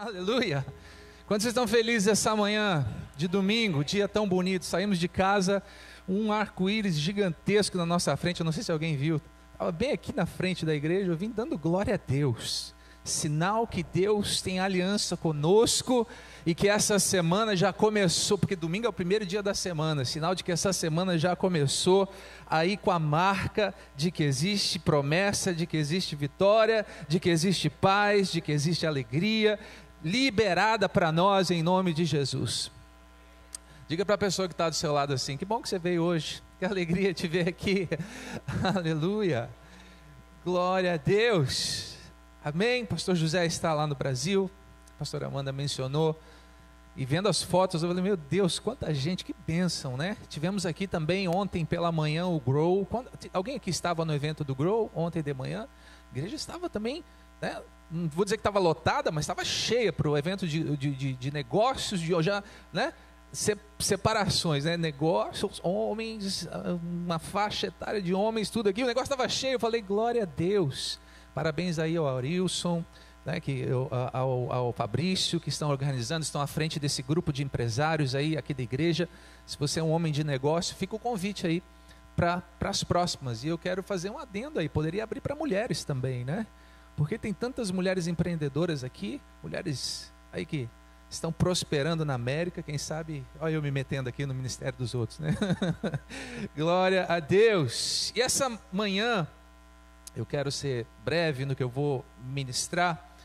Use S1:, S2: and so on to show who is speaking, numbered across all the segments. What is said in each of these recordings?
S1: Aleluia! Quando vocês estão felizes essa manhã de domingo, dia tão bonito, saímos de casa, um arco-íris gigantesco na nossa frente, eu não sei se alguém viu, estava bem aqui na frente da igreja, eu vim dando glória a Deus, sinal que Deus tem aliança conosco e que essa semana já começou, porque domingo é o primeiro dia da semana, sinal de que essa semana já começou aí com a marca de que existe promessa, de que existe vitória, de que existe paz, de que existe alegria, liberada para nós em nome de Jesus. Diga para a pessoa que está do seu lado assim: que bom que você veio hoje, que alegria te ver aqui. Aleluia, glória a Deus, amém. Pastor José está lá no Brasil, a pastora Amanda mencionou, e vendo as fotos eu falei: meu Deus, quanta gente, que bênção, né? Tivemos aqui também ontem pela manhã o Grow. Alguém aqui estava no evento do Grow ontem de manhã? A igreja estava também, né? Não vou dizer que estava lotada, mas estava cheia para o evento de negócios, de já, né? Separações, né? Negócios, homens, uma faixa etária de homens, tudo aqui, o negócio estava cheio. Eu falei: glória a Deus, parabéns aí ao Arilson, né? Ao Fabrício, que estão organizando, estão à frente desse grupo de empresários aí aqui da igreja. Se você é um homem de negócio, fica o convite aí para as próximas. E eu quero fazer um adendo aí, poderia abrir para mulheres também, né? Porque tem tantas mulheres empreendedoras aqui, mulheres aí que estão prosperando na América, quem sabe, olha eu me metendo aqui no ministério dos outros, né? Glória a Deus. E essa manhã, eu quero ser breve no que eu vou ministrar,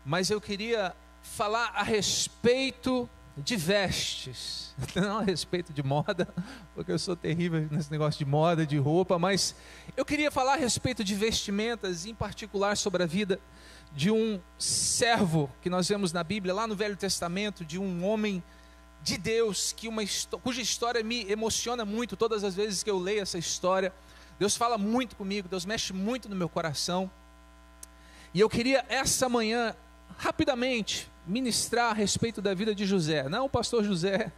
S1: mas eu queria falar a respeito de vestes, não a respeito de moda, porque eu sou terrível nesse negócio de moda, de roupa, mas eu queria falar a respeito de vestimentas, em particular sobre a vida de um servo que nós vemos na Bíblia, lá no Velho Testamento, de um homem de Deus, cuja história me emociona muito todas as vezes que eu leio essa história. Deus fala muito comigo, Deus mexe muito no meu coração, e eu queria essa manhã, rapidamente, ministrar a respeito da vida de José, não o pastor José,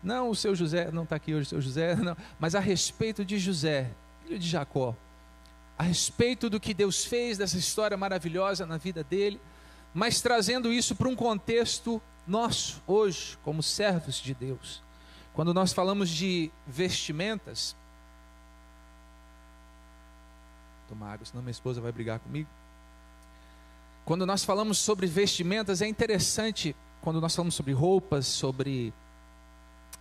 S1: não o seu José, não está aqui hoje o seu José, não, mas a respeito de José, filho de Jacó, a respeito do que Deus fez, dessa história maravilhosa na vida dele, mas trazendo isso para um contexto nosso, hoje, como servos de Deus. Quando nós falamos de vestimentas, toma água, senão minha esposa vai brigar comigo. Quando nós falamos sobre vestimentas, é interessante, quando nós falamos sobre roupas, sobre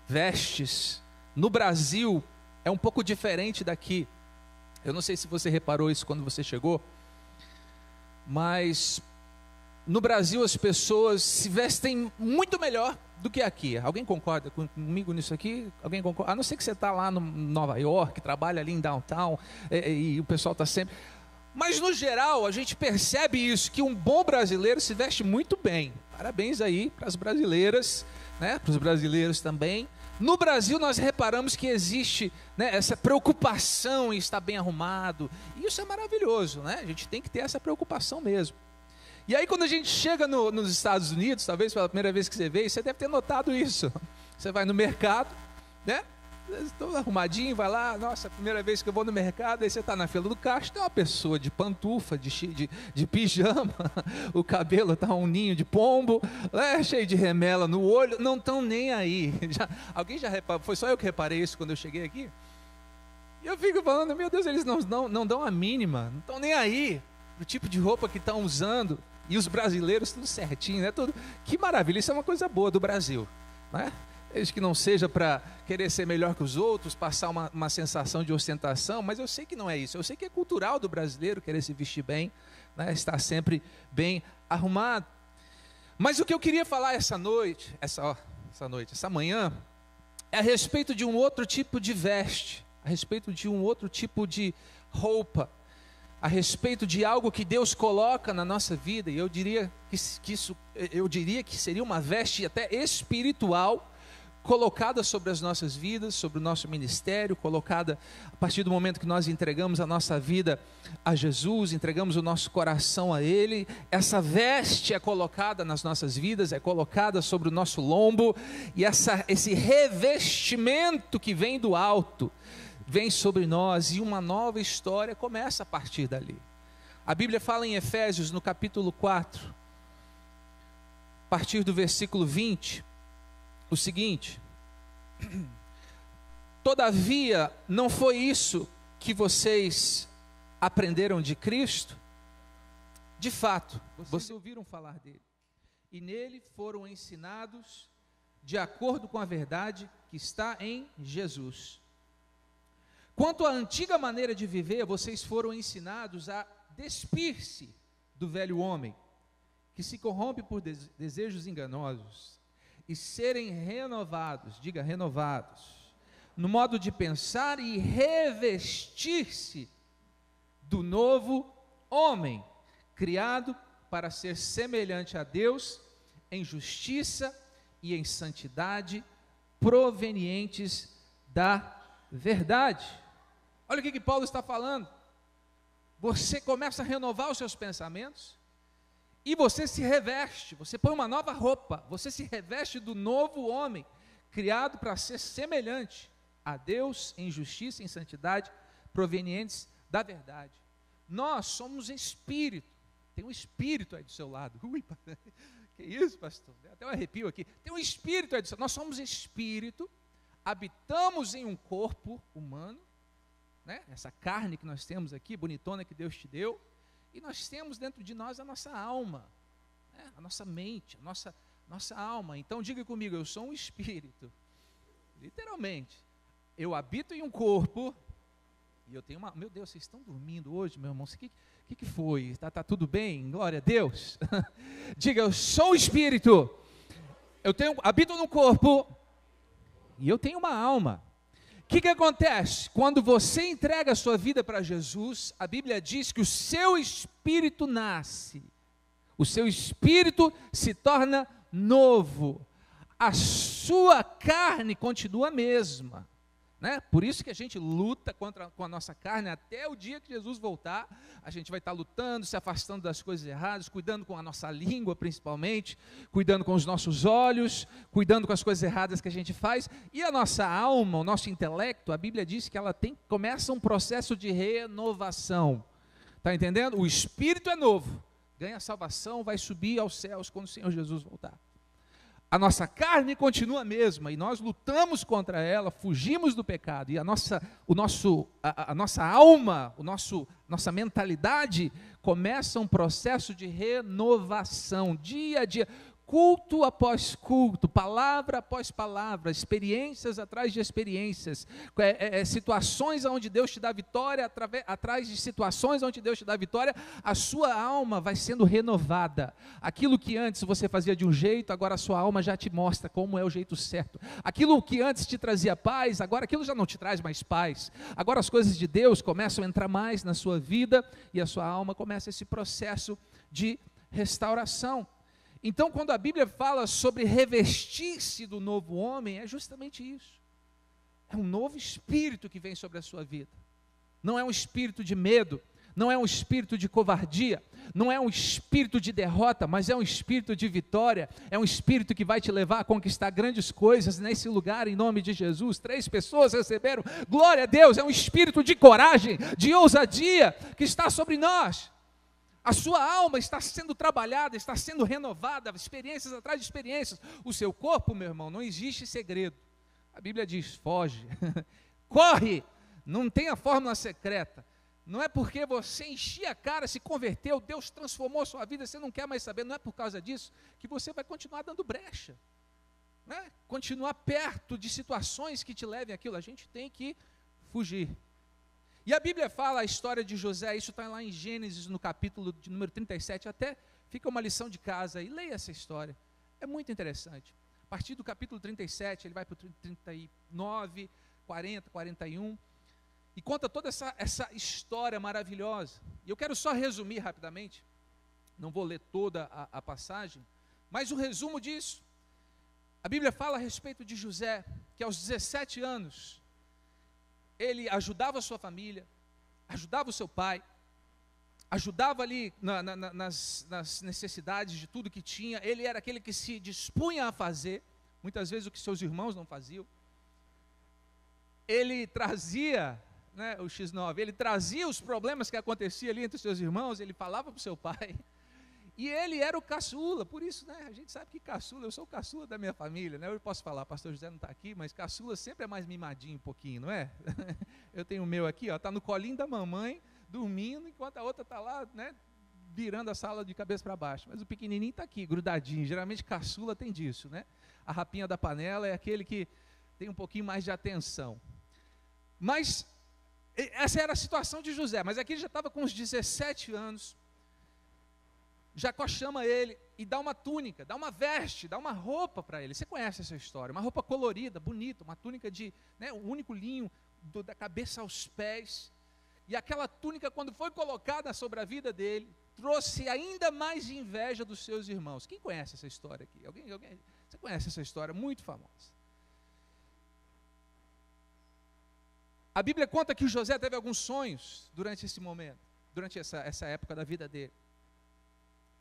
S1: vestes, no Brasil é um pouco diferente daqui. Eu não sei se você reparou isso quando você chegou, mas no Brasil as pessoas se vestem muito melhor do que aqui. Alguém concorda comigo nisso aqui? Alguém concorda? A não ser que você está lá no Nova York, trabalha ali em downtown, e o pessoal está sempre... Mas no geral a gente percebe isso, que um bom brasileiro se veste muito bem. Parabéns aí para as brasileiras, né? Para os brasileiros também. No Brasil nós reparamos que existe, né, essa preocupação em estar bem arrumado. E isso é maravilhoso, né? A gente tem que ter essa preocupação mesmo. E aí quando a gente chega nos Estados Unidos, talvez pela primeira vez que você veio, você deve ter notado isso. Você vai no mercado, né? Estou arrumadinho, vai lá, nossa, primeira vez que eu vou no mercado, aí você está na fila do caixa, tem uma pessoa de pantufa, de pijama, o cabelo está um ninho de pombo, cheio de remela no olho, não estão nem aí. Alguém já reparou? Foi só eu que reparei isso quando eu cheguei aqui? E eu fico falando, meu Deus, eles não dão a mínima, não estão nem aí do tipo de roupa que estão usando, e os brasileiros tudo certinho, né? Tudo, que maravilha, isso é uma coisa boa do Brasil, né? Desde que não seja para querer ser melhor que os outros, passar uma sensação de ostentação, mas eu sei que não é isso. Eu sei que é cultural do brasileiro querer se vestir bem, né? Estar sempre bem arrumado. Mas o que eu queria falar essa manhã, é a respeito de um outro tipo de veste, a respeito de um outro tipo de roupa, a respeito de algo que Deus coloca na nossa vida, e eu diria que seria uma veste até espiritual, colocada sobre as nossas vidas, sobre o nosso ministério, colocada a partir do momento que nós entregamos a nossa vida a Jesus, entregamos o nosso coração a Ele. Essa veste é colocada nas nossas vidas, é colocada sobre o nosso lombo, e esse revestimento que vem do alto, vem sobre nós, e uma nova história começa a partir dali. A Bíblia fala em Efésios, no capítulo 4, partir do versículo 20, o seguinte: todavia, não foi isso que vocês aprenderam de Cristo? De fato, vocês ouviram falar dele, e nele foram ensinados de acordo com a verdade que está em Jesus. Quanto à antiga maneira de viver, vocês foram ensinados a despir-se do velho homem, que se corrompe por desejos enganosos, e serem renovados, diga renovados, no modo de pensar, e revestir-se do novo homem, criado para ser semelhante a Deus em justiça e em santidade, provenientes da verdade. Olha o que Paulo está falando. Você começa a renovar os seus pensamentos e você se reveste, você põe uma nova roupa, você se reveste do novo homem, criado para ser semelhante a Deus em justiça e em santidade, provenientes da verdade. Nós somos espírito. Tem um espírito aí do seu lado. Ui, que isso, pastor? Deu até um arrepio aqui. Tem um espírito aí do seu lado. Nós somos espírito, habitamos em um corpo humano, né? Essa carne que nós temos aqui, bonitona que Deus te deu, e nós temos dentro de nós a nossa alma, né? A nossa mente, a nossa alma. Então diga comigo, eu sou um espírito, literalmente. Eu habito em um corpo, e eu tenho uma... Meu Deus, vocês estão dormindo hoje, meu irmão? O que foi? Tá tudo bem? Glória a Deus. Diga, eu sou um espírito, habito no corpo, e eu tenho uma alma. O que acontece? Quando você entrega a sua vida para Jesus, a Bíblia diz que o seu espírito nasce, o seu espírito se torna novo, a sua carne continua a mesma, né? Por isso que a gente luta com a nossa carne até o dia que Jesus voltar. A gente vai estar lutando, se afastando das coisas erradas, cuidando com a nossa língua principalmente, cuidando com os nossos olhos, cuidando com as coisas erradas que a gente faz. E a nossa alma, o nosso intelecto, a Bíblia diz que ela começa um processo de renovação. Está entendendo? O espírito é novo, ganha salvação, vai subir aos céus quando o Senhor Jesus voltar. A nossa carne continua a mesma, e nós lutamos contra ela, fugimos do pecado, e a nossa alma, nossa mentalidade começa um processo de renovação, dia a dia, culto após culto, palavra após palavra, experiências atrás de experiências, situações onde Deus te dá vitória, atrás de situações onde Deus te dá vitória, a sua alma vai sendo renovada. Aquilo que antes você fazia de um jeito, agora a sua alma já te mostra como é o jeito certo. Aquilo que antes te trazia paz, agora aquilo já não te traz mais paz. Agora as coisas de Deus começam a entrar mais na sua vida, e a sua alma começa esse processo de restauração. Então, quando a Bíblia fala sobre revestir-se do novo homem, é justamente isso. É um novo espírito que vem sobre a sua vida. Não é um espírito de medo, não é um espírito de covardia, não é um espírito de derrota, mas é um espírito de vitória, é um espírito que vai te levar a conquistar grandes coisas nesse lugar, em nome de Jesus. 3 pessoas receberam, glória a Deus, é um espírito de coragem, de ousadia, que está sobre nós. A sua alma está sendo trabalhada, está sendo renovada, experiências atrás de experiências. O seu corpo, meu irmão, não existe segredo. A Bíblia diz, foge, corre, não tem a fórmula secreta. Não é porque você enchia a cara, se converteu, Deus transformou a sua vida, você não quer mais saber, não é por causa disso que você vai continuar dando brecha, né? Continuar perto de situações que te levem àquilo. A gente tem que fugir. E a Bíblia fala a história de José, isso está lá em Gênesis, no capítulo de número 37, até fica uma lição de casa aí, leia essa história, é muito interessante. A partir do capítulo 37, ele vai para o 39, 40, 41, e conta toda essa história maravilhosa. E eu quero só resumir rapidamente, não vou ler toda a passagem, mas o resumo disso. A Bíblia fala a respeito de José, que aos 17 anos, ele ajudava a sua família, ajudava o seu pai, ajudava ali nas necessidades de tudo que tinha. Ele era aquele que se dispunha a fazer, muitas vezes o que seus irmãos não faziam. Ele trazia, né, o X9, ele trazia os problemas que aconteciam ali entre os seus irmãos, ele falava para o seu pai. E ele era o caçula, por isso, né, a gente sabe que caçula, eu sou o caçula da minha família, né? Eu posso falar, pastor José não está aqui, mas caçula sempre é mais mimadinho um pouquinho, não é? Eu tenho o meu aqui, está no colinho da mamãe, dormindo, enquanto a outra está lá, né, virando a sala de cabeça para baixo. Mas o pequenininho está aqui, grudadinho. Geralmente caçula tem disso, né? A rapinha da panela é aquele que tem um pouquinho mais de atenção. Mas essa era a situação de José, mas aqui ele já estava com uns 17 anos. Jacó chama ele e dá uma túnica, dá uma veste, dá uma roupa para ele. Você conhece essa história? Uma roupa colorida, bonita, uma túnica de, né, um único linho da cabeça aos pés. E aquela túnica, quando foi colocada sobre a vida dele, trouxe ainda mais inveja dos seus irmãos. Quem conhece essa história aqui? Alguém? Você conhece essa história? Muito famosa. A Bíblia conta que José teve alguns sonhos durante esse momento, durante essa época da vida dele.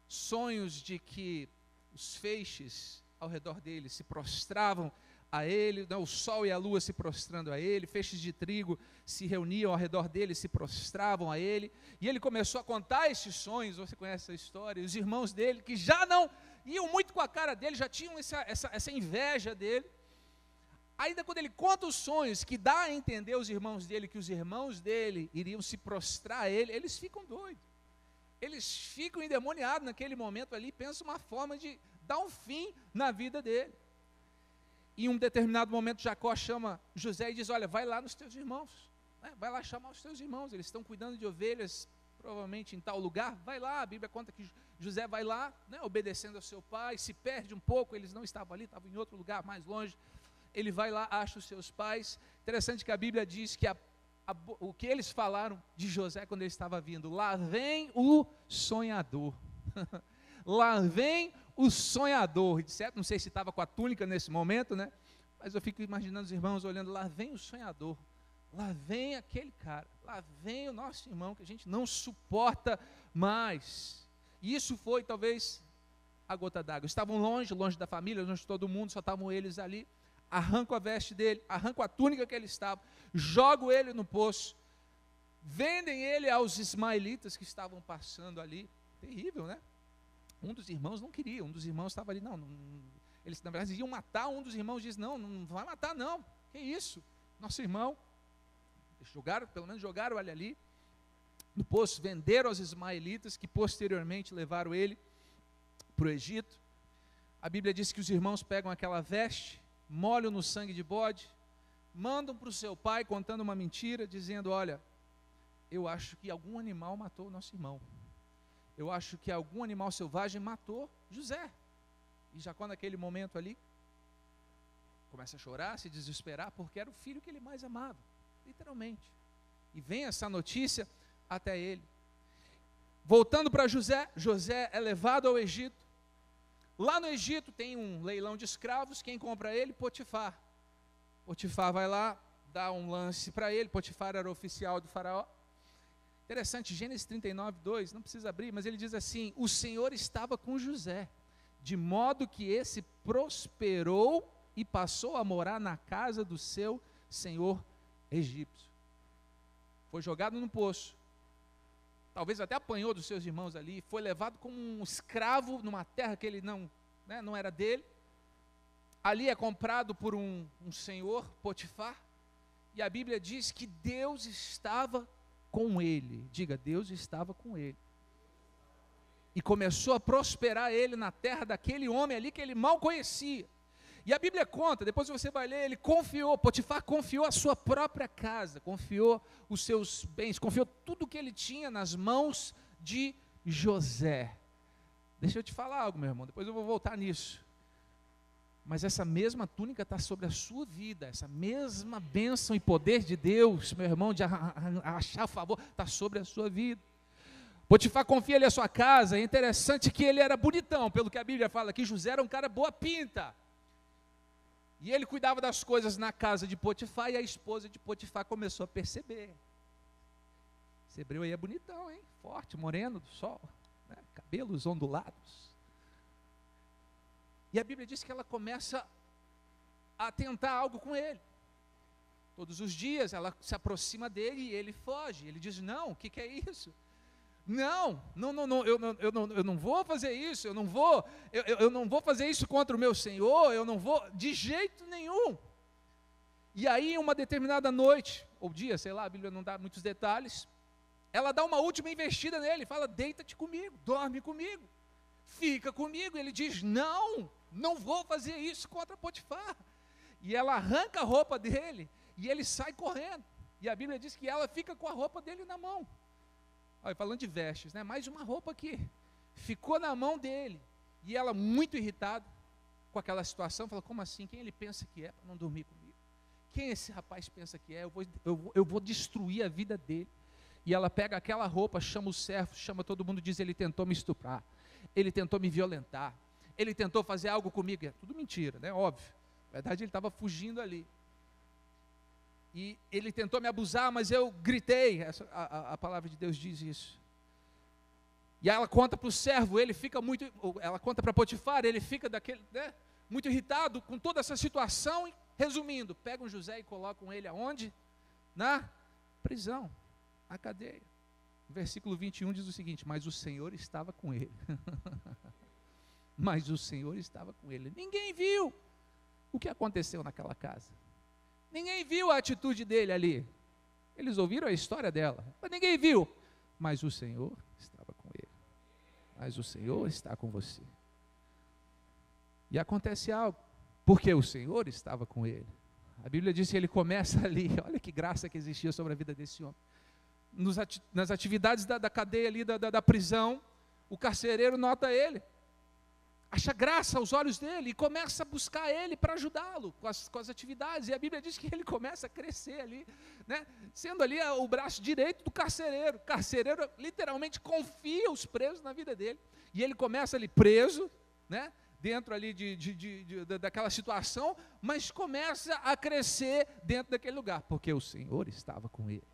S1: Sonhos de que os feixes ao redor dele se prostravam a ele, não, o sol e a lua se prostrando a ele, feixes de trigo se reuniam ao redor dele, se prostravam a ele, e ele começou a contar esses sonhos. Você conhece essa história? E os irmãos dele, que já não iam muito com a cara dele, já tinham essa inveja dele. Ainda quando ele conta os sonhos, que dá a entender aos irmãos dele, que os irmãos dele iriam se prostrar a ele, eles ficam doidos. Eles ficam endemoniados naquele momento ali, pensam uma forma de dar um fim na vida dele. Em um determinado momento, Jacó chama José e diz: olha, vai lá nos teus irmãos, né? Vai lá chamar os teus irmãos, eles estão cuidando de ovelhas, provavelmente em tal lugar, vai lá. A Bíblia conta que José vai lá, né, obedecendo ao seu pai, se perde um pouco, eles não estavam ali, estavam em outro lugar mais longe. Ele vai lá, acha os seus pais. Interessante que a Bíblia diz que o que eles falaram de José quando ele estava vindo: lá vem o sonhador. Lá vem o sonhador. Certo? Não sei se estava com a túnica nesse momento, né? Mas eu fico imaginando os irmãos olhando: lá vem o sonhador, lá vem aquele cara, lá vem o nosso irmão que a gente não suporta mais. E isso foi talvez a gota d'água. Estavam longe da família, longe de todo mundo, só estavam eles ali. Arranco a veste dele, arranco a túnica que ele estava, jogo ele no poço, vendem ele aos ismaelitas que estavam passando ali. Terrível, né? Um dos irmãos não queria, um dos irmãos estava ali, não, eles na verdade iam matar. Um dos irmãos diz: não vai matar não, que isso, nosso irmão. Pelo menos jogaram ele ali no poço, venderam aos ismaelitas, que posteriormente levaram ele para o Egito. A Bíblia diz que os irmãos pegam aquela veste, molham no sangue de bode, mandam para o seu pai contando uma mentira, dizendo: olha, eu acho que algum animal matou o nosso irmão, eu acho que algum animal selvagem matou José. E Jacó naquele momento ali começa a chorar, se desesperar, porque era o filho que ele mais amava, literalmente. E vem essa notícia até ele. Voltando para José, José é levado ao Egito. Lá no Egito tem um leilão de escravos. Quem compra ele? Potifar. Potifar vai lá, dá um lance para ele. Potifar era oficial do faraó. Interessante, Gênesis 39, 2, não precisa abrir, mas ele diz assim: o Senhor estava com José, de modo que esse prosperou e passou a morar na casa do seu senhor egípcio. Foi jogado no poço, talvez até apanhou dos seus irmãos ali, foi levado como um escravo numa terra que ele não era dele. Ali é comprado por um senhor, Potifar, e a Bíblia diz que Deus estava com ele. Diga: Deus estava com ele. E começou a prosperar ele na terra daquele homem ali que ele mal conhecia. E a Bíblia conta, depois você vai ler, Potifar confiou a sua própria casa, confiou os seus bens, confiou tudo que ele tinha nas mãos de José. Deixa eu te falar algo, meu irmão, depois eu vou voltar nisso. Mas essa mesma túnica está sobre a sua vida, essa mesma bênção e poder de Deus, meu irmão, de achar favor, está sobre a sua vida. Potifar confia ali a sua casa. É interessante que ele era bonitão, pelo que a Bíblia fala aqui. José era um cara boa pinta. E ele cuidava das coisas na casa de Potifar, e a esposa de Potifar começou a perceber. Esse hebreu aí é bonitão, hein? Forte, moreno do sol, né? Cabelos ondulados. E a Bíblia diz que ela começa a tentar algo com ele. Todos os dias ela se aproxima dele e ele foge. Ele diz: não, o que é isso? Não, eu não vou fazer isso, eu não vou fazer isso contra o meu Senhor, eu não vou, de jeito nenhum. E aí, em uma determinada noite, ou dia, sei lá, a Bíblia não dá muitos detalhes, ela dá uma última investida nele, fala, deita-te comigo, dorme comigo, fica comigo. Ele diz, não vou fazer isso contra Potifar. E ela arranca a roupa dele, e ele sai correndo. E a Bíblia diz que ela fica com a roupa dele na mão. Olha, falando de vestes, né? Mais uma roupa aqui. Ficou na mão dele. E ela, muito irritada com aquela situação, falou, como assim? Quem ele pensa que é para não dormir comigo? Quem esse rapaz pensa que é? Eu vou destruir a vida dele. E ela pega aquela roupa, chama os servos, chama todo mundo, diz, ele tentou me estuprar, ele tentou me violentar, ele tentou fazer algo comigo. É tudo mentira, né? Óbvio. Na verdade, ele estava fugindo ali. E ele tentou me abusar, mas eu gritei. A palavra de Deus diz isso. E ela conta para o servo, ela conta para Potifar, ele fica muito irritado com toda essa situação. E, resumindo, pegam José e colocam ele aonde? Na prisão, na cadeia. O versículo 21 diz o seguinte, mas o Senhor estava com ele. Mas o Senhor estava com ele. Ninguém viu o que aconteceu naquela casa. Ninguém viu a atitude dele ali. Eles ouviram a história dela, mas ninguém viu. Mas o Senhor estava com ele. Mas o Senhor está com você. E acontece algo, porque o Senhor estava com ele. A Bíblia diz que ele começa ali, olha que graça que existia sobre a vida desse homem. Nas atividades da cadeia ali, da prisão, o carcereiro nota ele. Acha graça aos olhos dele e começa a buscar ele para ajudá-lo com as atividades. E a Bíblia diz que ele começa a crescer ali, né? Sendo ali o braço direito do carcereiro. O carcereiro literalmente confia os presos na vida dele. E ele começa ali preso, né? Dentro ali daquela situação, mas começa a crescer dentro daquele lugar, porque o Senhor estava com ele.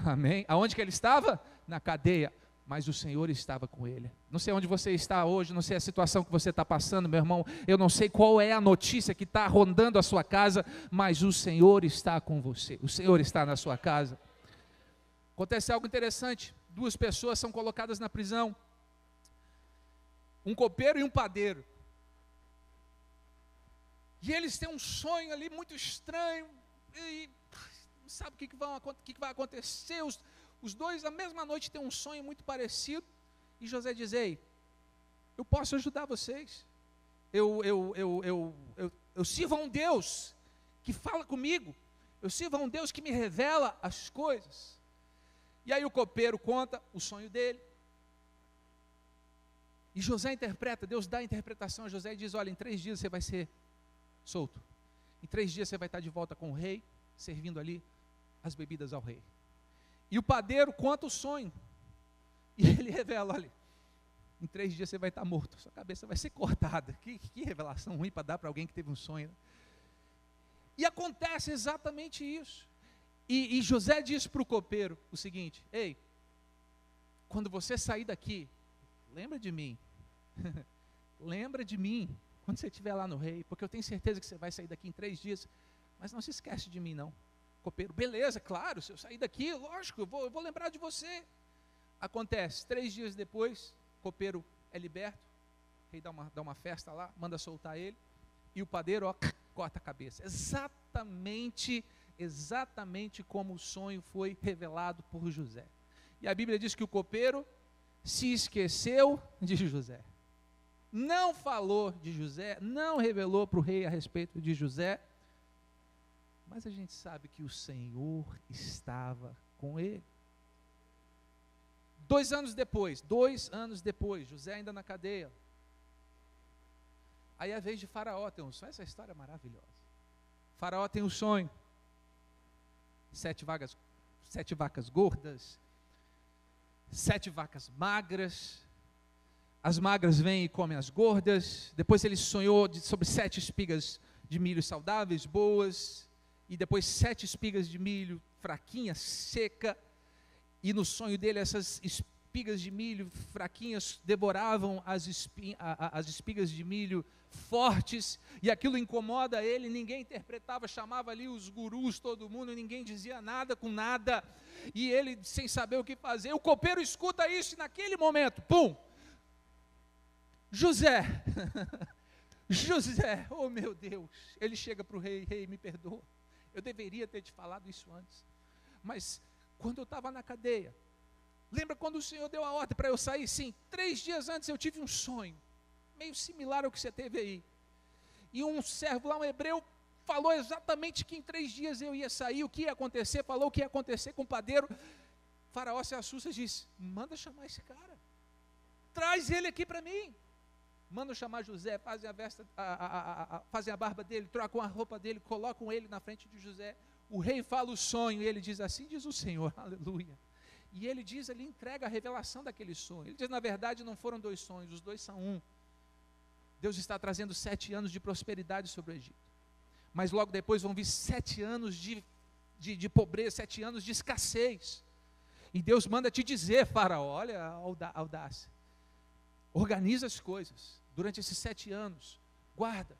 S1: Amém? Aonde que ele estava? Na cadeia. Mas o Senhor estava com ele. Não sei onde você está hoje, não sei a situação que você está passando, meu irmão. Eu não sei qual é a notícia que está rondando a sua casa, mas o Senhor está com você. O Senhor está na sua casa. Acontece algo interessante. 2 pessoas são colocadas na prisão. Um copeiro e um padeiro. E eles têm um sonho ali muito estranho. E não sabe o que vai acontecer. Os dois, na mesma noite, têm um sonho muito parecido. E José diz, ei, eu posso ajudar vocês. Eu sirvo a um Deus que fala comigo. Eu sirvo a um Deus que me revela as coisas. E aí o copeiro conta o sonho dele. E José interpreta, Deus dá a interpretação a José e diz, olha, em 3 dias você vai ser solto. Em 3 dias você vai estar de volta com o rei, servindo ali as bebidas ao rei. E o padeiro conta o sonho. E ele revela, olha, em 3 dias você vai estar morto, sua cabeça vai ser cortada. Que revelação ruim para dar para alguém que teve um sonho. E acontece exatamente isso. E José diz para o copeiro o seguinte, ei, quando você sair daqui, lembra de mim. Lembra de mim, quando você estiver lá no rei, porque eu tenho certeza que você vai sair daqui em 3 dias, mas não se esquece de mim não. Copeiro, beleza, claro, se eu sair daqui, lógico, eu vou lembrar de você. Acontece, 3 dias depois, o copeiro é liberto, o rei dá uma festa lá, manda soltar ele, e o padeiro, corta a cabeça. Exatamente como o sonho foi revelado por José. E a Bíblia diz que o copeiro se esqueceu de José. Não falou de José, não revelou para o rei a respeito de José, mas a gente sabe que o Senhor estava com ele. 2 anos depois, José ainda na cadeia. Aí é a vez de Faraó tem um sonho, essa história é maravilhosa. Faraó tem um sonho, 7 vacas gordas, 7 vacas magras, as magras vêm e comem as gordas. Depois ele sonhou sobre 7 espigas de milho saudáveis, boas, e depois 7 espigas de milho fraquinha, seca, e no sonho dele essas espigas de milho fraquinhas devoravam as espigas de milho fortes, e aquilo incomoda ele, ninguém interpretava, chamava ali os gurus, todo mundo, ninguém dizia nada com nada, e ele sem saber o que fazer. O copeiro escuta isso e naquele momento, pum, José, José, oh meu Deus, ele chega para o rei, rei, me perdoa, eu deveria ter te falado isso antes, mas quando eu estava na cadeia, lembra quando o Senhor deu a ordem para eu sair? Sim, 3 dias antes eu tive um sonho, meio similar ao que você teve aí, e um servo lá, um hebreu, falou exatamente que em 3 dias eu ia sair, o que ia acontecer, falou o que ia acontecer com o padeiro. Faraó se assusta e diz, manda chamar esse cara, traz ele aqui para mim. Mandam chamar José, fazem a barba dele, trocam a roupa dele, colocam ele na frente de José. O rei fala o sonho e ele diz, assim diz o Senhor, aleluia. E ele diz, ele entrega a revelação daquele sonho. Ele diz, na verdade não foram 2 sonhos, os 2 são um. Deus está trazendo 7 anos de prosperidade sobre o Egito. Mas logo depois vão vir 7 anos de pobreza, 7 anos de escassez. E Deus manda te dizer, Faraó, olha a audácia. Organiza as coisas, durante esses 7 anos, guarda,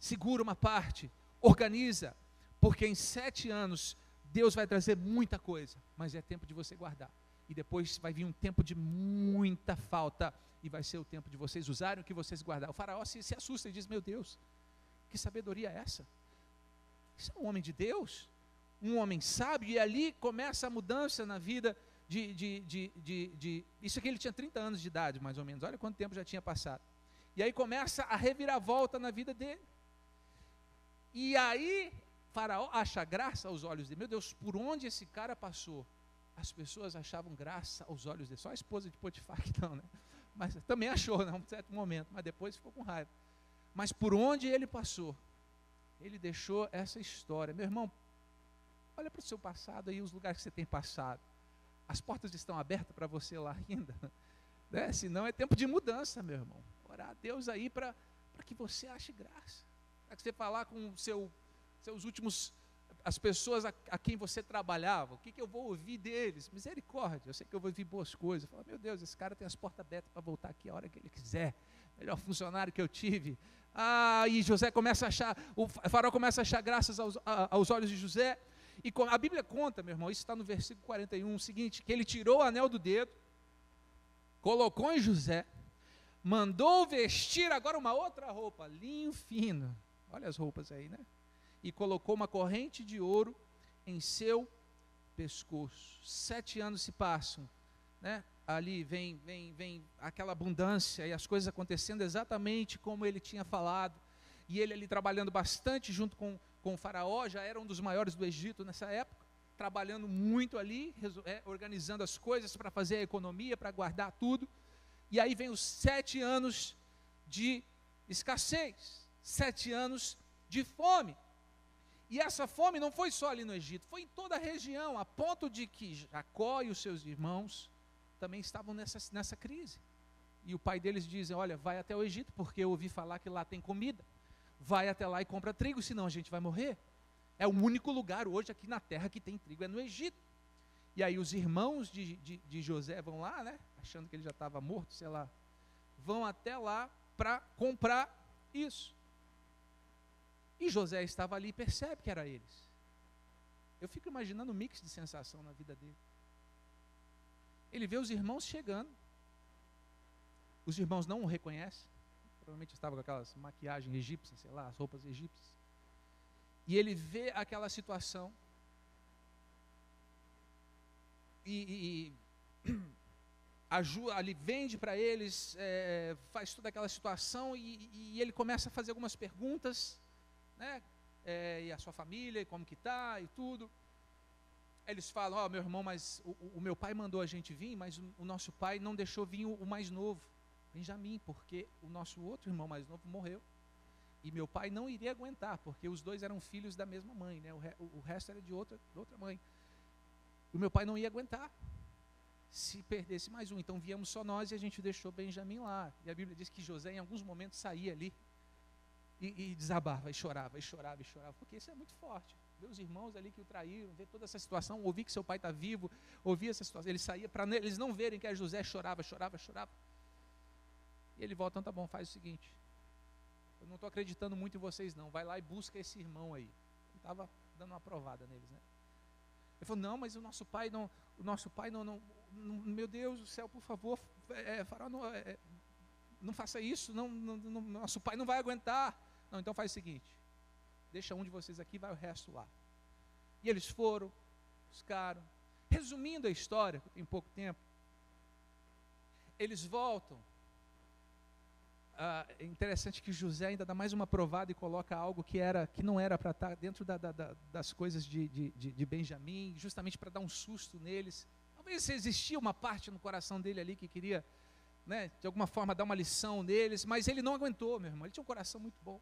S1: segura uma parte, organiza, porque em 7 anos, Deus vai trazer muita coisa, mas é tempo de você guardar, e depois vai vir um tempo de muita falta, e vai ser o tempo de vocês usarem o que vocês guardaram. O faraó se assusta e diz, meu Deus, que sabedoria é essa? Isso é um homem de Deus, um homem sábio, e ali começa a mudança na vida isso aqui ele tinha 30 anos de idade, mais ou menos, olha quanto tempo já tinha passado, e aí começa a reviravolta na vida dele, e aí Faraó acha graça aos olhos dele. Meu Deus, por onde esse cara passou, as pessoas achavam graça aos olhos dele, só a esposa de Potifar que não, né? Mas também achou, né, um certo momento, mas depois ficou com raiva. Mas por onde ele passou, ele deixou essa história. Meu irmão, olha para o seu passado aí, os lugares que você tem passado, as portas estão abertas para você lá ainda, né? Senão é tempo de mudança, meu irmão. Orar a Deus aí para que você ache graça, para que você falar com seus últimos, as pessoas a quem você trabalhava, o que eu vou ouvir deles? Misericórdia, eu sei que eu vou ouvir boas coisas. Fala, meu Deus, esse cara tem as portas abertas para voltar aqui a hora que ele quiser, melhor funcionário que eu tive. E José começa a achar, o faraó começa a achar graças aos olhos de José. E a Bíblia conta, meu irmão, isso está no versículo 41, o seguinte, que ele tirou o anel do dedo, colocou em José, mandou vestir agora uma outra roupa, linho fino, olha as roupas aí, né? E colocou uma corrente de ouro em seu pescoço. 7 anos se passam, né? Ali vem aquela abundância e as coisas acontecendo exatamente como ele tinha falado, e ele ali trabalhando bastante junto com o faraó, já era um dos maiores do Egito nessa época, trabalhando muito ali, organizando as coisas para fazer a economia, para guardar tudo. E aí vem os 7 anos de escassez, 7 anos de fome. E essa fome não foi só ali no Egito, foi em toda a região, a ponto de que Jacó e os seus irmãos também estavam nessa crise. E o pai deles diz, olha, vai até o Egito, porque eu ouvi falar que lá tem comida. Vai até lá e compra trigo, senão a gente vai morrer. É o único lugar hoje aqui na terra que tem trigo, é no Egito. E aí os irmãos de José vão lá, né, achando que ele já estava morto, sei lá, vão até lá para comprar isso. E José estava ali e percebe que era eles. Eu fico imaginando um mix de sensação na vida dele. Ele vê os irmãos chegando, os irmãos não o reconhecem, provavelmente estava com aquelas maquiagens egípcias, sei lá, as roupas egípcias. E ele vê aquela situação. E ajuda, ali vende para eles, faz toda aquela situação, e ele começa a fazer algumas perguntas, né? E a sua família, como que está, e tudo. Eles falam, meu irmão, mas o meu pai mandou a gente vir, mas o nosso pai não deixou vir o mais novo, Benjamim, porque o nosso outro irmão mais novo morreu, e meu pai não iria aguentar, porque os 2 eram filhos da mesma mãe, né? O resto era de outra mãe. O meu pai não ia aguentar se perdesse mais um, então viemos só nós e a gente deixou Benjamim lá. E a Bíblia diz que José em alguns momentos saía ali e desabava, e chorava, porque isso é muito forte. ver os irmãos ali que o traíram, ver toda essa situação, ouvir que seu pai está vivo, ouvir essa situação. Ele saía para eles não verem que a José chorava. E ele volta, então tá bom, faz o seguinte, eu não estou acreditando muito em vocês não, vai lá e busca esse irmão aí. Ele estava dando uma provada neles, né? Ele falou, não, mas o nosso pai não, meu Deus do céu, por favor, Faraó, não faça isso, nosso pai não vai aguentar. Não, então faz o seguinte, deixa um de vocês aqui, vai o resto lá. E eles foram, buscaram. Resumindo a história, tem pouco tempo, eles voltam. É interessante que José ainda dá mais uma provada e coloca algo que não era para estar dentro das coisas de Benjamim, justamente para dar um susto neles. Talvez existia uma parte no coração dele ali que queria, né, de alguma forma dar uma lição neles, mas ele não aguentou, meu irmão, ele tinha um coração muito bom.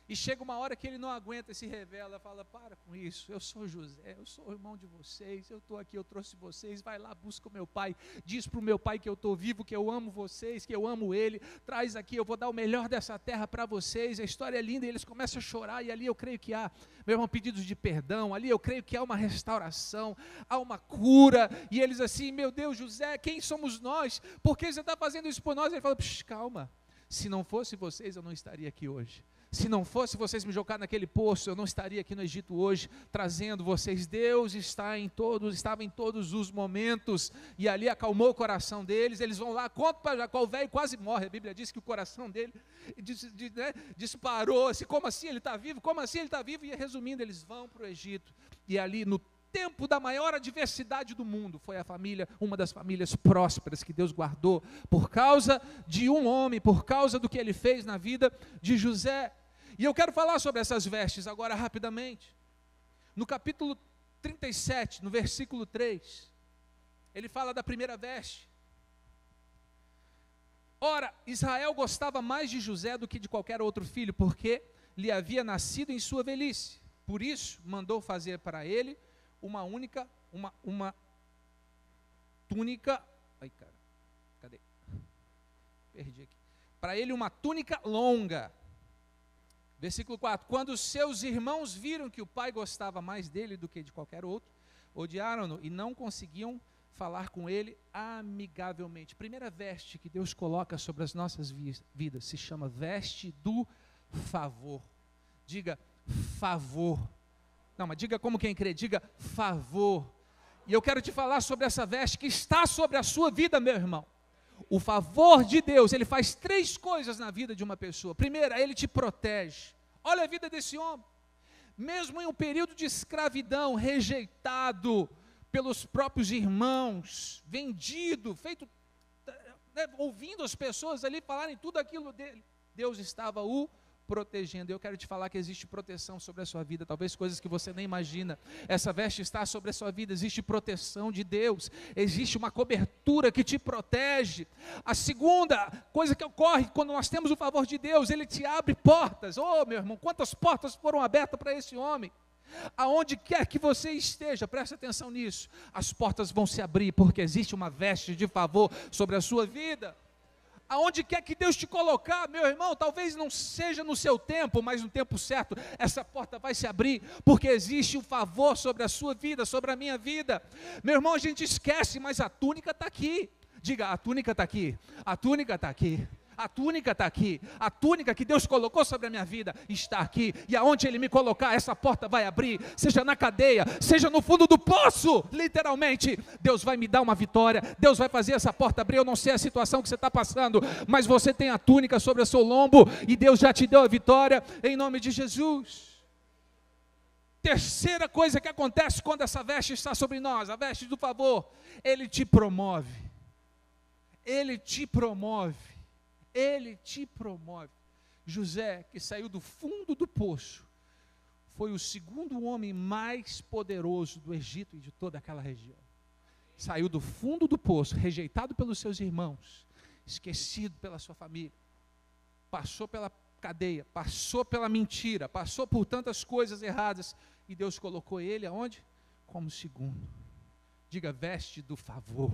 S1: E chega uma hora que ele não aguenta e se revela, fala, para com isso, eu sou José, eu sou o irmão de vocês, eu estou aqui, eu trouxe vocês, vai lá, busca o meu pai, diz para o meu pai que eu estou vivo, que eu amo vocês, que eu amo ele, traz aqui, eu vou dar o melhor dessa terra para vocês. A história é linda, e eles começam a chorar, e ali eu creio que há, meu irmão, pedidos de perdão, ali eu creio que há uma restauração, há uma cura, e eles assim, meu Deus, José, quem somos nós? Por que você está fazendo isso por nós? Ele fala, calma, se não fosse vocês, eu não estaria aqui hoje. Se não fosse vocês me jogar naquele poço, eu não estaria aqui no Egito hoje, trazendo vocês. Deus estava em todos os momentos, e ali acalmou o coração deles. Eles vão lá, contam para Jacó, o velho quase morre. A Bíblia diz que o coração dele disparou, assim, como assim ele está vivo? Como assim ele está vivo? E resumindo, eles vão para o Egito, e ali no tempo da maior adversidade do mundo, foi a família, uma das famílias prósperas que Deus guardou, por causa de um homem, por causa do que ele fez na vida de José. E eu quero falar sobre essas vestes agora rapidamente. No capítulo 37, no versículo 3, ele fala da primeira veste. Ora, Israel gostava mais de José do que de qualquer outro filho, porque lhe havia nascido em sua velhice. Por isso, mandou fazer para ele uma túnica. Ai, cara, cadê? Perdi aqui. Para ele uma túnica longa. Versículo 4, quando seus irmãos viram que o pai gostava mais dele do que de qualquer outro, odiaram-no e não conseguiam falar com ele amigavelmente. Primeira veste que Deus coloca sobre as nossas vidas se chama veste do favor. Diga favor. Não, mas diga como quem crê, diga favor. E eu quero te falar sobre essa veste que está sobre a sua vida, meu irmão. O favor de Deus, ele faz 3 coisas na vida de uma pessoa. Primeira, ele te protege. Olha a vida desse homem. Mesmo em um período de escravidão, rejeitado pelos próprios irmãos, vendido, feito, ouvindo as pessoas ali falarem tudo aquilo dele, Deus estava o protegendo. Eu quero te falar que existe proteção sobre a sua vida, talvez coisas que você nem imagina. Essa veste está sobre a sua vida, existe proteção de Deus, existe uma cobertura que te protege. A segunda coisa que ocorre quando nós temos o favor de Deus, ele te abre portas. Oh, meu irmão, quantas portas foram abertas para esse homem? Aonde quer que você esteja, preste atenção nisso, as portas vão se abrir, porque existe uma veste de favor sobre a sua vida. Aonde quer que Deus te colocar, meu irmão, talvez não seja no seu tempo, mas no tempo certo, essa porta vai se abrir, porque existe um favor sobre a sua vida, sobre a minha vida. Meu irmão, a gente esquece, mas a túnica está aqui. Diga, a túnica está aqui, a túnica está aqui. A túnica está aqui, a túnica que Deus colocou sobre a minha vida está aqui, e aonde Ele me colocar, essa porta vai abrir, seja na cadeia, seja no fundo do poço, literalmente, Deus vai me dar uma vitória, Deus vai fazer essa porta abrir. Eu não sei a situação que você está passando, mas você tem a túnica sobre o seu lombo, e Deus já te deu a vitória, em nome de Jesus. Terceira coisa que acontece quando essa veste está sobre nós, a veste do favor, Ele te promove, Ele te promove. Ele te promove. José, que saiu do fundo do poço, foi o segundo homem mais poderoso do Egito e de toda aquela região. Saiu do fundo do poço, rejeitado pelos seus irmãos, esquecido pela sua família, passou pela cadeia, passou pela mentira, passou por tantas coisas erradas, e Deus colocou ele aonde? Como segundo. Diga, veste do favor.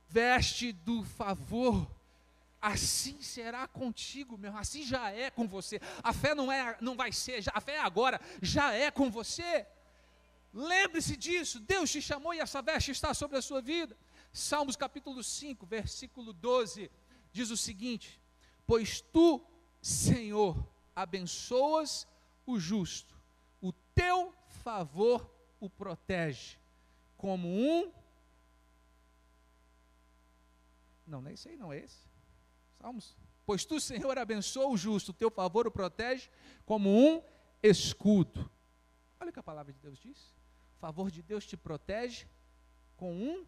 S1: Veste do favor. assim será contigo, meu irmão, assim já é com você. A fé não vai ser, a fé é agora, já é com você. Lembre-se disso, Deus te chamou e essa veste está sobre a sua vida. Salmos capítulo 5, versículo 12, diz o seguinte: pois tu, Senhor, abençoas o justo, o teu favor o protege, como um... Não é esse aí, não é esse. Salmos. Pois tu, Senhor, abençoa o justo, o teu favor o protege, como um escudo. Olha o que a palavra de Deus diz. O favor de Deus te protege com um...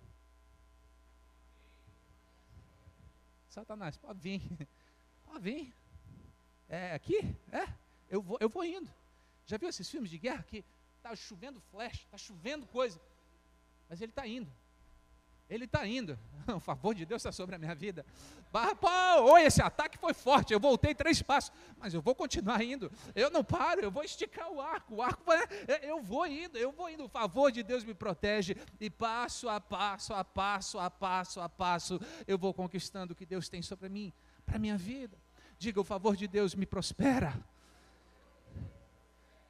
S1: Satanás, pode vir. Pode vir. É aqui? É? Eu vou indo. Já viu esses filmes de guerra que está chovendo flecha, está chovendo coisa, mas ele está indo. Ele está indo. O favor de Deus está sobre a minha vida. Esse ataque foi forte. Eu voltei 3 passos, mas eu vou continuar indo. Eu não paro, eu vou esticar o arco. Eu vou indo. O favor de Deus me protege. E passo a passo, eu vou conquistando o que Deus tem sobre mim, para a minha vida. Diga: o favor de Deus me prospera.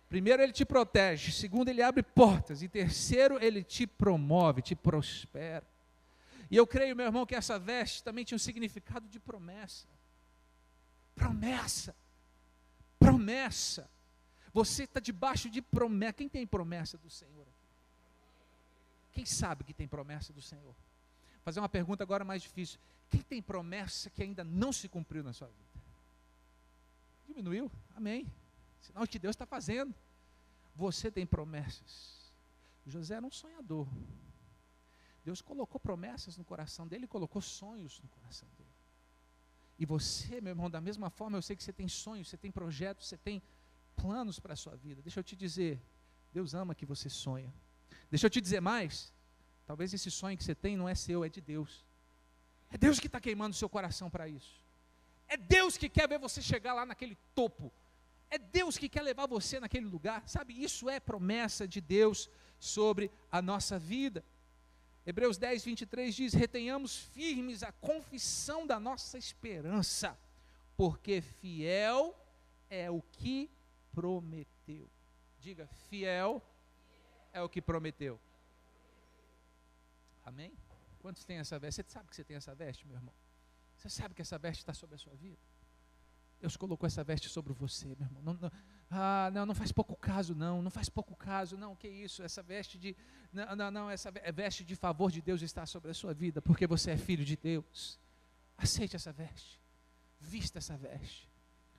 S1: Primeiro, ele te protege. Segundo, ele abre portas. E terceiro, ele te promove, te prospera. E eu creio, meu irmão, que essa veste também tinha um significado de promessa. Promessa. Promessa. Você está debaixo de promessa. Quem tem promessa do Senhor aqui? Quem sabe que tem promessa do Senhor? Vou fazer uma pergunta agora mais difícil. Quem tem promessa que ainda não se cumpriu na sua vida? Diminuiu? Amém. Sinal que Deus está fazendo. Você tem promessas. José era um sonhador. Deus colocou promessas no coração dele, colocou sonhos no coração dele. E você, meu irmão, da mesma forma, eu sei que você tem sonhos, você tem projetos, você tem planos para a sua vida. Deixa eu te dizer, Deus ama que você sonha. Deixa eu te dizer mais, talvez esse sonho que você tem não é seu, é de Deus. É Deus que está queimando o seu coração para isso. É Deus que quer ver você chegar lá naquele topo. É Deus que quer levar você naquele lugar, sabe? Isso é promessa de Deus sobre a nossa vida. Hebreus 10, 23 diz: retenhamos firmes a confissão da nossa esperança, porque fiel é o que prometeu. Diga: fiel é o que prometeu. Amém? Quantos têm essa veste? Você sabe que você tem essa veste, meu irmão? Você sabe que essa veste está sobre a sua vida? Deus colocou essa veste sobre você, meu irmão. Não faz pouco caso, não faz pouco caso, não, que isso, essa veste de, essa veste de favor de Deus está sobre a sua vida, porque você é filho de Deus. Aceite essa veste, vista essa veste.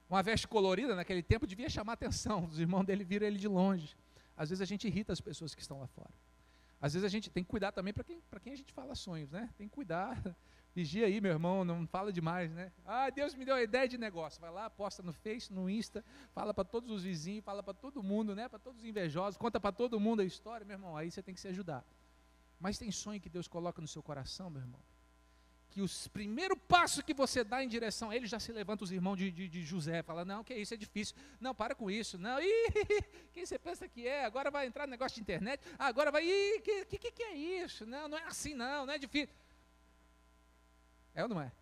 S1: Uma veste colorida naquele tempo devia chamar a atenção, os irmãos dele viram ele de longe. Às vezes a gente irrita as pessoas que estão lá fora. Às vezes a gente tem que cuidar também para quem a gente fala sonhos, né? Tem que cuidar. Vigia aí, meu irmão, não fala demais, né? Deus me deu uma ideia de negócio. Vai lá, posta no Face, no Insta, fala para todos os vizinhos, fala para todo mundo, né? Para todos os invejosos, conta para todo mundo a história, meu irmão. Aí você tem que se ajudar. Mas tem sonho que Deus coloca no seu coração, meu irmão, que o primeiro passo que você dá em direção a ele, já se levanta os irmãos de José, fala: não, que isso, é difícil, não, para com isso, não, quem você pensa que é, agora vai entrar no negócio de internet, agora vai, que é isso, não é assim não é difícil. É ou não é?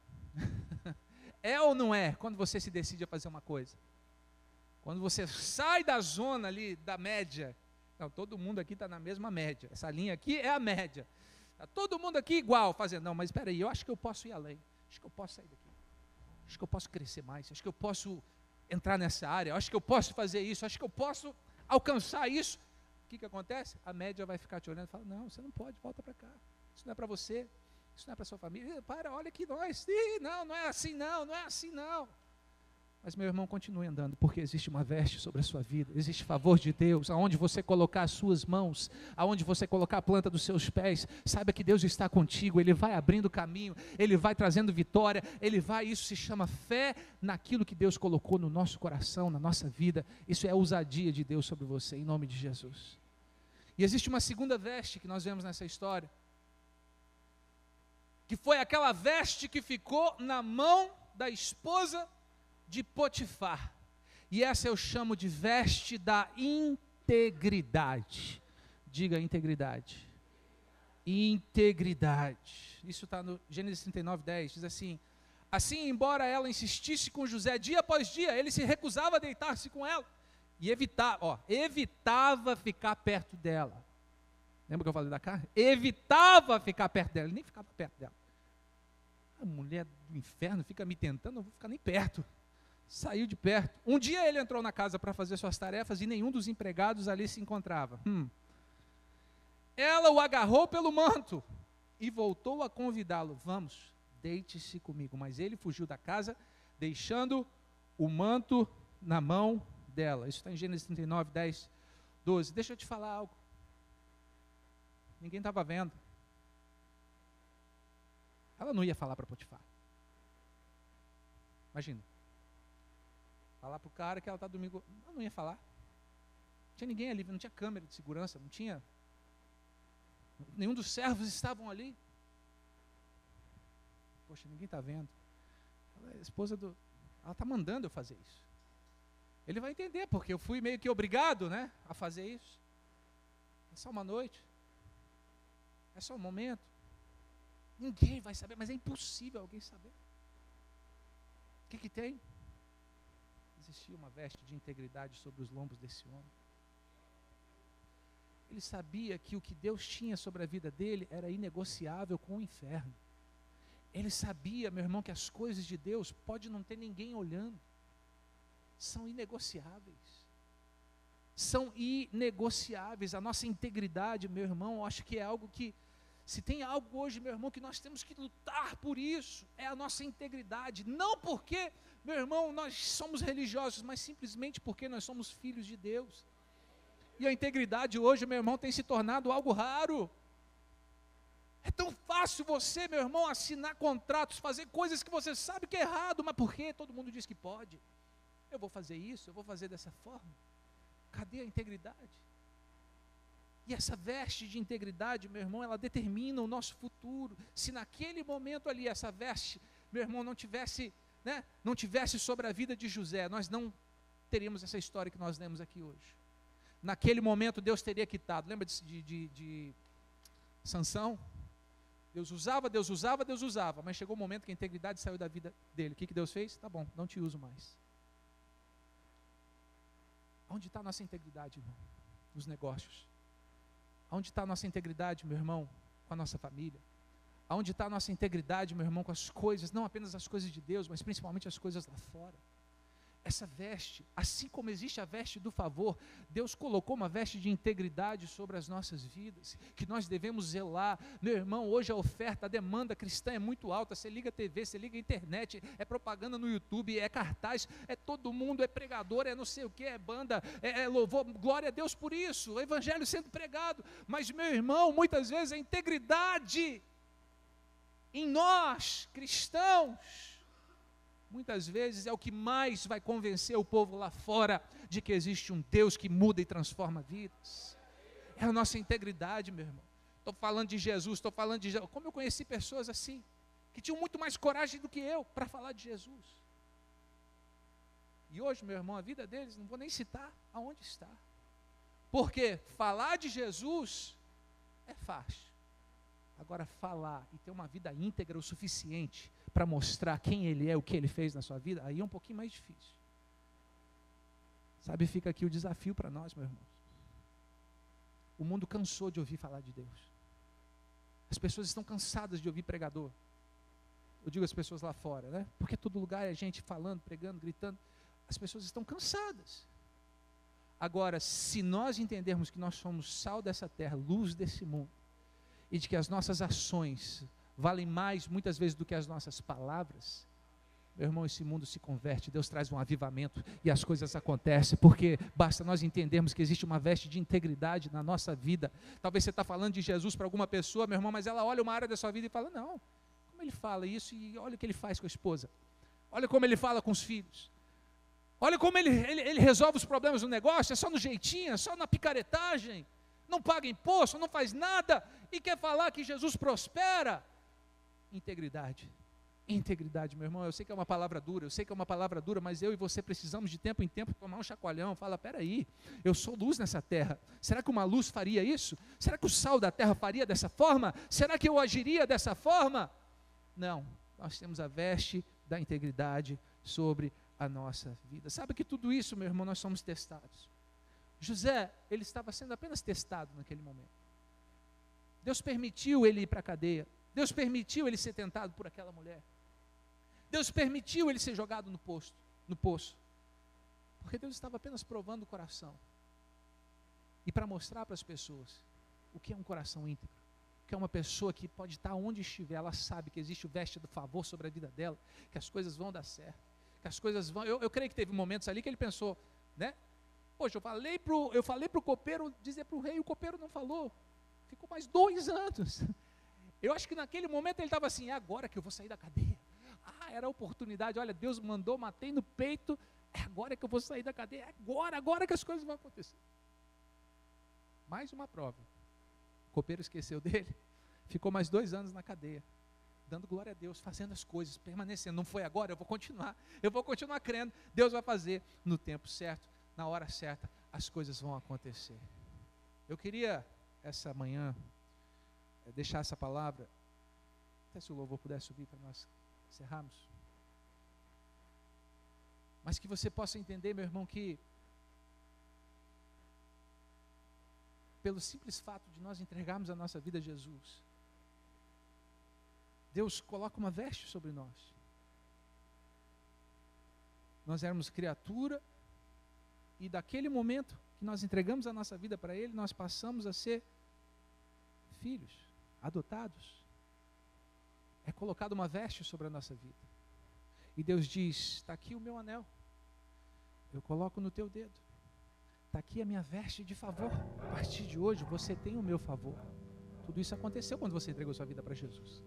S1: É ou não é, quando você se decide a fazer uma coisa? Quando você sai da zona ali, da média, não, todo mundo aqui está na mesma média, essa linha aqui é a média, está todo mundo aqui igual, fazendo, não, mas espera aí, eu acho que eu posso ir além, acho que eu posso sair daqui, acho que eu posso crescer mais, acho que eu posso entrar nessa área, acho que eu posso fazer isso, acho que eu posso alcançar isso. O que acontece? A média vai ficar te olhando e fala: não, você não pode, volta para cá, isso não é para você, isso não é para sua família, olha aqui nós, não é assim não. Mas, meu irmão, continue andando, porque existe uma veste sobre a sua vida, existe favor de Deus, aonde você colocar as suas mãos, aonde você colocar a planta dos seus pés, saiba que Deus está contigo, Ele vai abrindo caminho, Ele vai trazendo vitória, isso se chama fé naquilo que Deus colocou no nosso coração, na nossa vida. Isso é a ousadia de Deus sobre você, em nome de Jesus. E existe uma segunda veste que nós vemos nessa história, que foi aquela veste que ficou na mão da esposa de Potifar, e essa eu chamo de veste da integridade. Diga: integridade. Integridade. Isso está no Gênesis 39, 10, diz assim: Assim, embora ela insistisse com José dia após dia, ele se recusava a deitar-se com ela. E evitava ficar perto dela. Lembra que eu falei da carne? Evitava ficar perto dela, ele nem ficava perto dela. A mulher do inferno fica me tentando, não vou ficar nem perto. Saiu de perto. Um dia ele entrou na casa para fazer suas tarefas e nenhum dos empregados ali se encontrava. Ela o agarrou pelo manto e voltou a convidá-lo. Vamos, deite-se comigo. Mas ele fugiu da casa, deixando o manto na mão dela. Isso está em Gênesis 39, 10, 12. Deixa eu te falar algo. Ninguém estava vendo. Ela não ia falar para Potifar. Imagina. Falar para o cara que ela está dormindo. Ela não ia falar. Não tinha ninguém ali, não tinha câmera de segurança, não tinha. Nenhum dos servos estavam ali. Poxa, ninguém está vendo. Ela é a esposa do. Ela está mandando eu fazer isso. Ele vai entender, porque eu fui meio que obrigado, né, a fazer isso. É só uma noite. É só um momento. Ninguém vai saber, mas é impossível alguém saber. O que tem? Existia uma veste de integridade sobre os lombos desse homem. Ele sabia que o que Deus tinha sobre a vida dele era inegociável com o inferno. Ele sabia, meu irmão, que as coisas de Deus pode não ter ninguém olhando. São inegociáveis. São inegociáveis. A nossa integridade, meu irmão, eu acho que é algo que, se tem algo hoje, meu irmão, que nós temos que lutar por isso, é a nossa integridade. Não porque, meu irmão, nós somos religiosos, mas simplesmente porque nós somos filhos de Deus. E a integridade hoje, meu irmão, tem se tornado algo raro. É tão fácil você, meu irmão, assinar contratos, fazer coisas que você sabe que é errado, mas por quê? Todo mundo diz que pode. Eu vou fazer isso, eu vou fazer dessa forma. Cadê a integridade? E essa veste de integridade, meu irmão, ela determina o nosso futuro. Se naquele momento ali, essa veste, meu irmão, não tivesse sobre a vida de José, nós não teríamos essa história que nós lemos aqui hoje. Naquele momento Deus teria quitado. Lembra de Sansão? Deus usava, mas chegou o momento que a integridade saiu da vida dele. O que Deus fez? Tá bom, não te uso mais. Onde está a nossa integridade, irmão? Nos negócios. Onde está a nossa integridade, meu irmão, com a nossa família? Onde está a nossa integridade, meu irmão, com as coisas, não apenas as coisas de Deus, mas principalmente as coisas lá fora? Essa veste, assim como existe a veste do favor, Deus colocou uma veste de integridade sobre as nossas vidas, que nós devemos zelar. Meu irmão, hoje a oferta, a demanda cristã é muito alta. Você liga a TV, você liga a internet, é propaganda no YouTube, é cartaz, é todo mundo, é pregador, é não sei o que, é banda, é louvor, glória a Deus por isso, o evangelho sendo pregado. Mas, meu irmão, muitas vezes a integridade em nós, cristãos, muitas vezes é o que mais vai convencer o povo lá fora de que existe um Deus que muda e transforma vidas. É a nossa integridade, meu irmão. Estou falando de Jesus, como eu conheci pessoas assim, que tinham muito mais coragem do que eu para falar de Jesus. E hoje, meu irmão, a vida deles, não vou nem citar aonde está. Porque falar de Jesus é fácil. Agora, falar e ter uma vida íntegra o suficiente para mostrar quem Ele é, o que Ele fez na sua vida, aí é um pouquinho mais difícil. Sabe, fica aqui o desafio para nós, meus irmãos. O mundo cansou de ouvir falar de Deus. As pessoas estão cansadas de ouvir pregador. Eu digo as pessoas lá fora, né? Porque todo lugar é gente falando, pregando, gritando. As pessoas estão cansadas. Agora, se nós entendermos que nós somos sal dessa terra, luz desse mundo, e de que as nossas ações valem mais, muitas vezes, do que as nossas palavras, meu irmão, esse mundo se converte, Deus traz um avivamento e as coisas acontecem, porque basta nós entendermos que existe uma veste de integridade na nossa vida. Talvez você está falando de Jesus para alguma pessoa, meu irmão, mas ela olha uma área da sua vida e fala, não, como ele fala isso e olha o que ele faz com a esposa, olha como ele fala com os filhos, olha como ele resolve os problemas no negócio, é só no jeitinho, é só na picaretagem, não paga imposto, não faz nada, e quer falar que Jesus prospera. Integridade, meu irmão, eu sei que é uma palavra dura, mas eu e você precisamos de tempo em tempo tomar um chacoalhão, fala, peraí, eu sou luz nessa terra, será que uma luz faria isso? Será que o sal da terra faria dessa forma? Será que eu agiria dessa forma? Não, nós temos a veste da integridade sobre a nossa vida. Sabe que tudo isso, meu irmão, nós somos testados. José, ele estava sendo apenas testado naquele momento. Deus permitiu ele ir para a cadeia. Deus permitiu ele ser tentado por aquela mulher. Deus permitiu ele ser jogado no poço. Porque Deus estava apenas provando o coração. E para mostrar para as pessoas o que é um coração íntegro. O que é uma pessoa que pode estar onde estiver, ela sabe que existe o veste do favor sobre a vida dela, que as coisas vão dar certo, que as coisas vão... Eu creio que teve momentos ali que ele pensou, né? Poxa, eu falei para o copeiro dizer para o rei, o copeiro não falou. Ficou mais 2 anos. Eu acho que naquele momento ele estava assim, é agora que eu vou sair da cadeia. Era a oportunidade, olha, Deus mandou, matei no peito, é agora que eu vou sair da cadeia, é agora que as coisas vão acontecer. Mais uma prova. O copeiro esqueceu dele, ficou mais 2 anos na cadeia, dando glória a Deus, fazendo as coisas, permanecendo. Não foi agora, eu vou continuar crendo, Deus vai fazer no tempo certo, na hora certa, as coisas vão acontecer. Eu queria, essa manhã, deixar essa palavra, até se o louvor puder subir para nós encerrarmos, mas que você possa entender, meu irmão, que pelo simples fato de nós entregarmos a nossa vida a Jesus, Deus coloca uma veste sobre nós. Nós éramos criatura, e daquele momento que nós entregamos a nossa vida para Ele, nós passamos a ser filhos, adotados. É colocada uma veste sobre a nossa vida. E Deus diz, está aqui o meu anel, eu coloco no teu dedo. Está aqui a minha veste de favor. A partir de hoje você tem o meu favor. Tudo isso aconteceu quando você entregou sua vida para Jesus.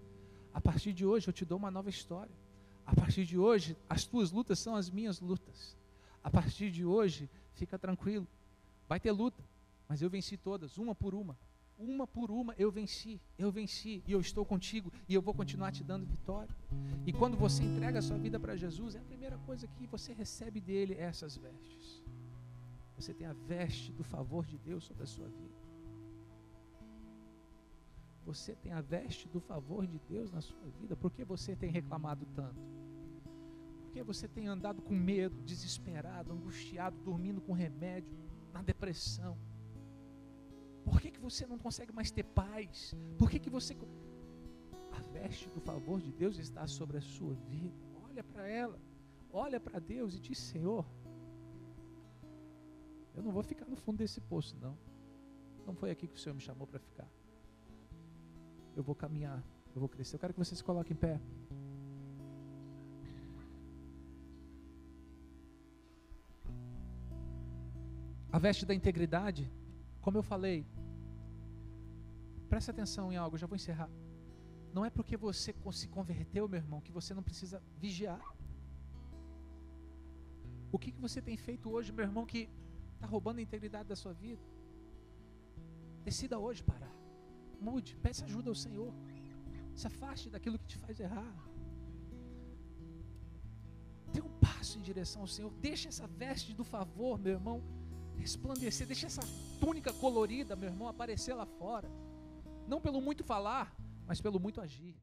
S1: A partir de hoje eu te dou uma nova história. A partir de hoje as tuas lutas são as minhas lutas. A partir de hoje fica tranquilo. Vai ter luta, mas eu venci todas, uma por uma. Uma por uma eu venci, e eu estou contigo, e eu vou continuar te dando vitória. E quando você entrega a sua vida para Jesus, é a primeira coisa que você recebe dele, essas vestes. Você tem a veste do favor de Deus sobre a sua vida. Você tem a veste do favor de Deus na sua vida. Por que você tem reclamado tanto? Por que você tem andado com medo, desesperado, angustiado, dormindo com remédio, na depressão? Por que você não consegue mais ter paz? Por que você... A veste do favor de Deus está sobre a sua vida. Olha para ela, olha para Deus e diz, Senhor, eu não vou ficar no fundo desse poço, não. Não foi aqui que o Senhor me chamou para ficar. Eu vou caminhar, eu vou crescer. Eu quero que você se coloque em pé. A veste da integridade, como eu falei, presta atenção em algo, eu já vou encerrar. Não é porque você se converteu, meu irmão, que você não precisa vigiar. O que você tem feito hoje, meu irmão, que está roubando a integridade da sua vida? Decida hoje parar. Mude, peça ajuda ao Senhor. Se afaste daquilo que te faz errar. Dê um passo em direção ao Senhor. Deixa essa veste do favor, meu irmão, resplandecer. Deixa essa túnica colorida, meu irmão, aparecer lá fora. Não pelo muito falar, mas pelo muito agir.